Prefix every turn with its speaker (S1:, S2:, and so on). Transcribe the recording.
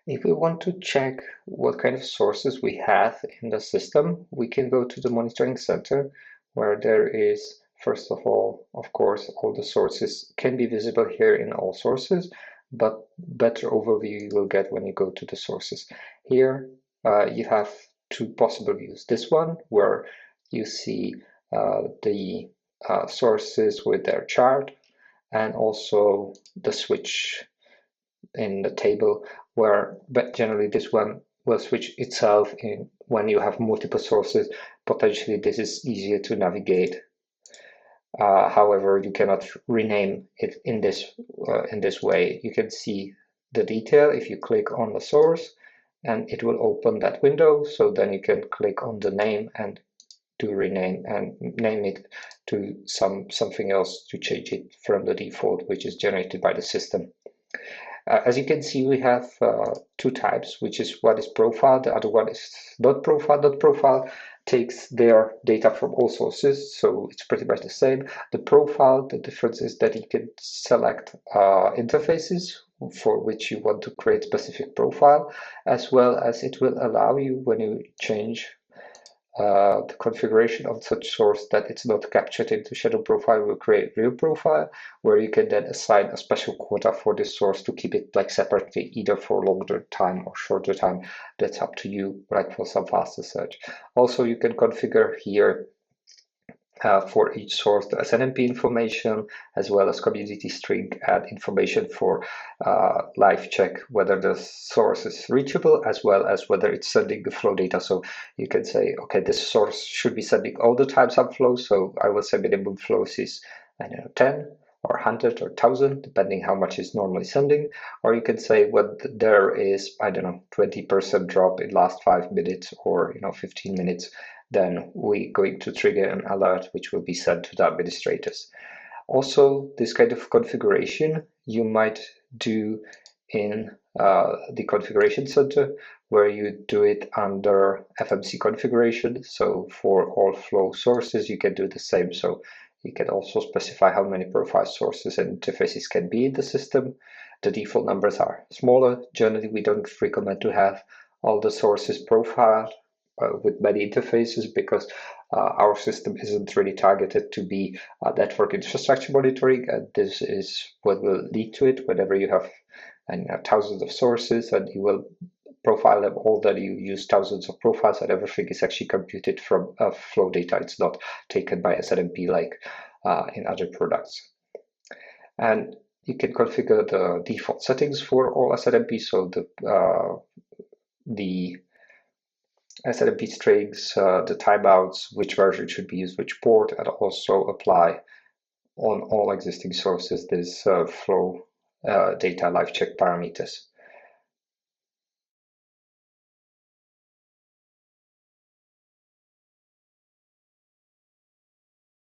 S1: If we want to check what kind of sources we have in the system, we can go to the monitoring center, where there is, first of all, of course, all the sources can be visible here in all sources, but better overview you will get when you go to the sources. Here you have two possible views. This one, where you see the sources with their chart, and also the switch in the table, where but generally this one will switch itself in when you have multiple sources. Potentially this is easier to navigate. However, you cannot rename it in this way. You can see the detail if you click on the source, and it will open that window. So then you can click on the name and to rename and name it to something else to change it from the default, which is generated by the system. As you can see, we have two types, which is what is profile, the other one is not profile. Not profile takes their data from all sources, so it's pretty much the same. The profile, the difference is that you can select interfaces for which you want to create specific profile, as well as it will allow you, when you change the configuration of such source that it's not captured into shadow profile, will create real profile, where you can then assign a special quota for this source to keep it like separately, either for longer time or shorter time. That's up to you, like for some faster search. Also, you can configure here for each source the SNMP information, as well as community string and information for live check whether the source is reachable, as well as whether it's sending the flow data. So you can say, okay, this source should be sending all the time some flows, so I will say minimum flows is, I don't know, 10 or 100 or 1000, depending how much is normally sending. Or you can say what there is, I don't know, 20% drop in last 5 minutes, or 15 minutes, then we're going to trigger an alert which will be sent to the administrators. Also, this kind of configuration you might do in the configuration center, where you do it under FMC configuration. So for all flow sources, you can do the same. So you can also specify how many profile sources and interfaces can be in the system. The default numbers are smaller. Generally, we don't recommend to have all the sources profiled with many interfaces, because our system isn't really targeted to be network infrastructure monitoring, and this is what will lead to it. Whenever you have thousands of sources and you will profile them all, that you use thousands of profiles, and everything is actually computed from flow data. It's not taken by SNMP like in other products. And you can configure the default settings for all SNMP, so the SNMP strings, the timeouts, which version should be used, which port, and also apply on all existing sources this flow data live check parameters.